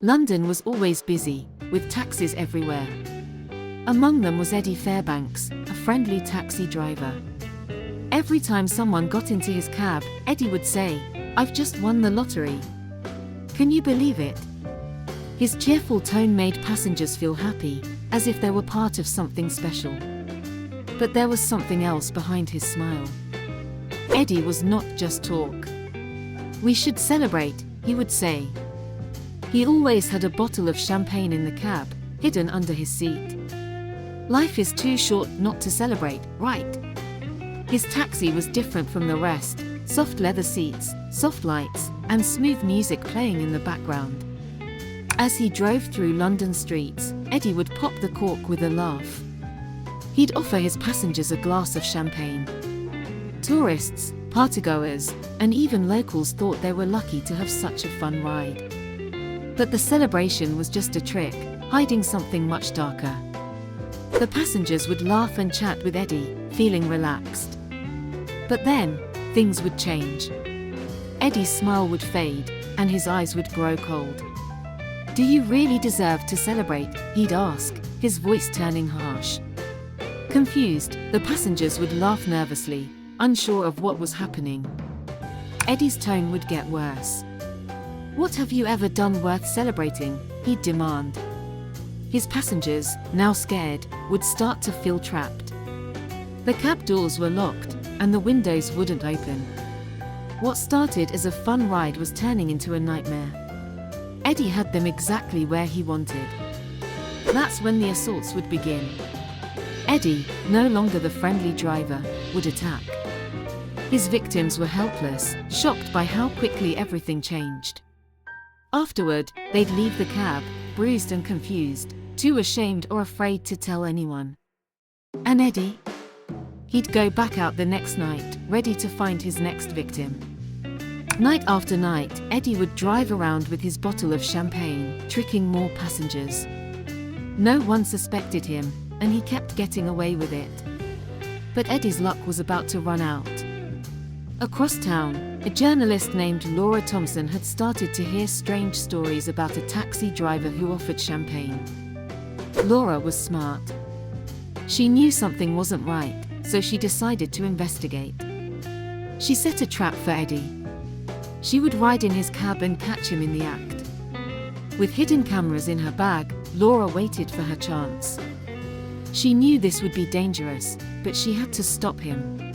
London was always busy, with taxis everywhere. Among them was Eddie Fairbanks, a friendly taxi driver. Every time someone got into his cab, Eddie would say, "I've just won the lottery. Can you believe it?" His cheerful tone made passengers feel happy, as if they were part of something special. But there was something else behind his smile. Eddie was not just talk. "We should celebrate," he would say. He always had a bottle of champagne in the cab, hidden under his seat. Life is too short not to celebrate, right? His taxi was different from the rest, soft leather seats, soft lights, and smooth music playing in the background. As he drove through London streets, Eddie would pop the cork with a laugh. He'd offer his passengers a glass of champagne. Tourists, partygoers, and even locals thought they were lucky to have such a fun ride. But the celebration was just a trick, hiding something much darker. The passengers would laugh and chat with Eddie, feeling relaxed. But then, things would change. Eddie's smile would fade, and his eyes would grow cold. "Do you really deserve to celebrate?" he'd ask, his voice turning harsh. Confused, the passengers would laugh nervously, unsure of what was happening. Eddie's tone would get worse. "What have you ever done worth celebrating?" he'd demand. His passengers, now scared, would start to feel trapped. The cab doors were locked, and the windows wouldn't open. What started as a fun ride was turning into a nightmare. Eddie had them exactly where he wanted. That's when the assaults would begin. Eddie, no longer the friendly driver, would attack. His victims were helpless, shocked by how quickly everything changed. Afterward, they'd leave the cab, bruised and confused, too ashamed or afraid to tell anyone. And Eddie? He'd go back out the next night, ready to find his next victim. Night after night, Eddie would drive around with his bottle of champagne, tricking more passengers. No one suspected him, and he kept getting away with it. But Eddie's luck was about to run out. Across town, a journalist named Laura Thompson had started to hear strange stories about a taxi driver who offered champagne. Laura was smart. She knew something wasn't right, so she decided to investigate. She set a trap for Eddie. She would ride in his cab and catch him in the act. With hidden cameras in her bag, Laura waited for her chance. She knew this would be dangerous, but she had to stop him.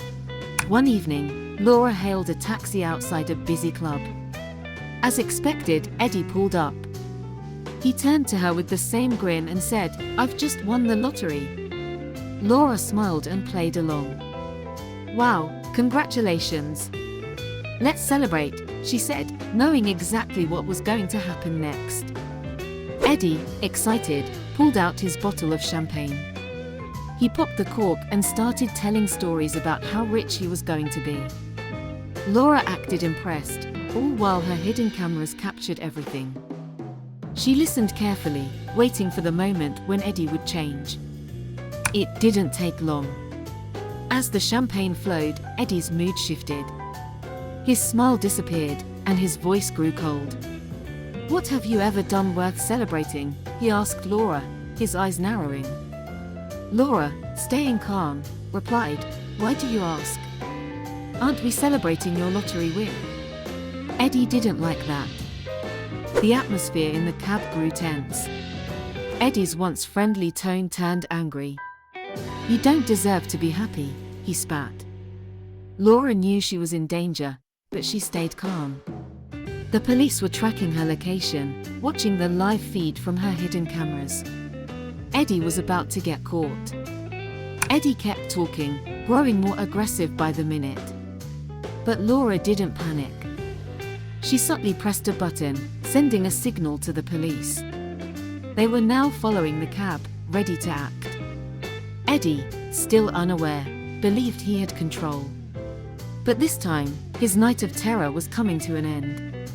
One evening, Laura hailed a taxi outside a busy club. As expected, Eddie pulled up. He turned to her with the same grin and said, "I've just won the lottery." Laura smiled and played along. "Wow, congratulations. Let's celebrate," she said, knowing exactly what was going to happen next. Eddie, excited, pulled out his bottle of champagne. He popped the cork and started telling stories about how rich he was going to be. Laura acted impressed, all while her hidden cameras captured everything. She listened carefully, waiting for the moment when Eddie would change. It didn't take long. As the champagne flowed, Eddie's mood shifted. His smile disappeared, and his voice grew cold. "What have you ever done worth celebrating?" he asked Laura, his eyes narrowing. Laura, staying calm, replied, "Why do you ask? Aren't we celebrating your lottery win?" Eddie didn't like that. The atmosphere in the cab grew tense. Eddie's once friendly tone turned angry. "You don't deserve to be happy," he spat. Laura knew she was in danger, but she stayed calm. The police were tracking her location, watching the live feed from her hidden cameras. Eddie was about to get caught. Eddie kept talking, growing more aggressive by the minute. But Laura didn't panic. She subtly pressed a button, sending a signal to the police. They were now following the cab, ready to act. Eddie, still unaware, believed he had control. But this time, his night of terror was coming to an end.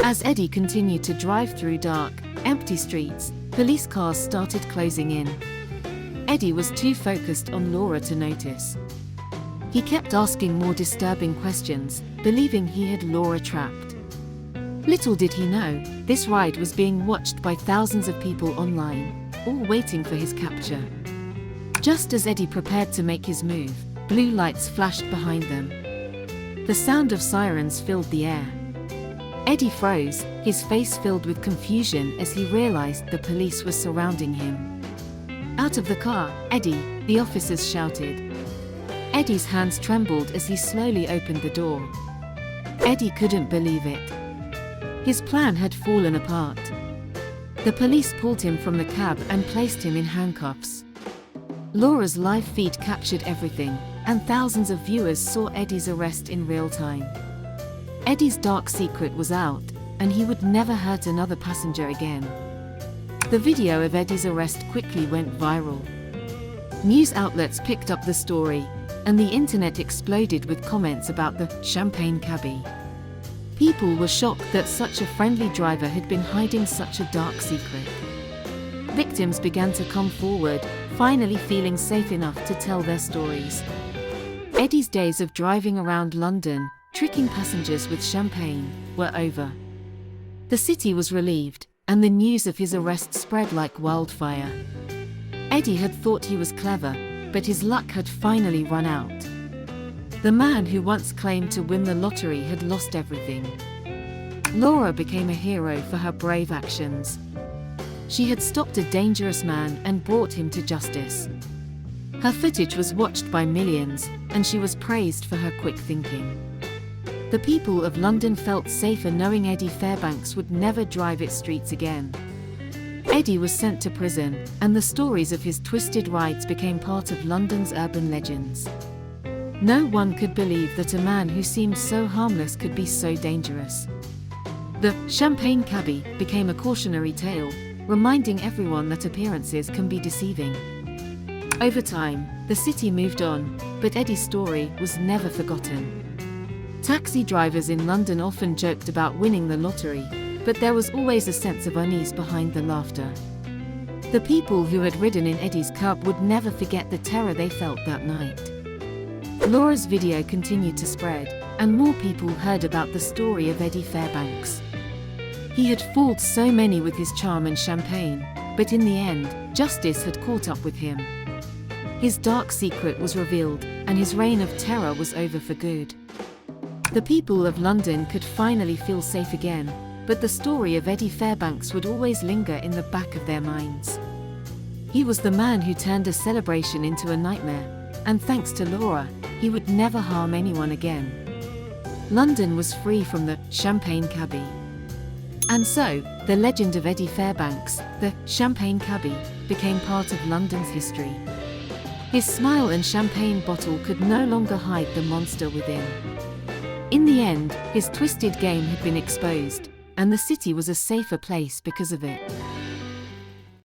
As Eddie continued to drive through dark, empty streets, police cars started closing in. Eddie was too focused on Laura to notice. He kept asking more disturbing questions, believing he had Laura trapped. Little did he know, this ride was being watched by thousands of people online, all waiting for his capture. Just as Eddie prepared to make his move, blue lights flashed behind them. The sound of sirens filled the air. Eddie froze, his face filled with confusion as he realized the police were surrounding him. Out of the car, Eddie, the officers shouted. Eddie's hands trembled as he slowly opened the door. Eddie couldn't believe it. His plan had fallen apart. The police pulled him from the cab and placed him in handcuffs. Laura's live feed captured everything, and thousands of viewers saw Eddie's arrest in real time. Eddie's dark secret was out, and he would never hurt another passenger again. The video of Eddie's arrest quickly went viral. News outlets picked up the story, and the internet exploded with comments about the champagne cabbie. People were shocked that such a friendly driver had been hiding such a dark secret. Victims began to come forward, finally feeling safe enough to tell their stories. Eddie's days of driving around London, tricking passengers with champagne, were over. The city was relieved, and the news of his arrest spread like wildfire. Eddie had thought he was clever, but his luck had finally run out. The man who once claimed to win the lottery had lost everything. Laura became a hero for her brave actions. She had stopped a dangerous man and brought him to justice. Her footage was watched by millions, and she was praised for her quick thinking. The people of London felt safer knowing Eddie Fairbanks would never drive its streets again. Eddie was sent to prison, and the stories of his twisted rides became part of London's urban legends. No one could believe that a man who seemed so harmless could be so dangerous. The champagne cabbie became a cautionary tale, reminding everyone that appearances can be deceiving. Over time, the city moved on, but Eddie's story was never forgotten. Taxi drivers in London often joked about winning the lottery, but there was always a sense of unease behind the laughter. The people who had ridden in Eddie's cab would never forget the terror they felt that night. Laura's video continued to spread, and more people heard about the story of Eddie Fairbanks. He had fooled so many with his charm and champagne, but in the end, justice had caught up with him. His dark secret was revealed, and his reign of terror was over for good. The people of London could finally feel safe again, but the story of Eddie Fairbanks would always linger in the back of their minds. He was the man who turned a celebration into a nightmare, and thanks to Laura, he would never harm anyone again. London was free from the champagne cabbie. And so, the legend of Eddie Fairbanks, the champagne cabbie, became part of London's history. His smile and champagne bottle could no longer hide the monster within. In the end, his twisted game had been exposed, and the city was a safer place because of it.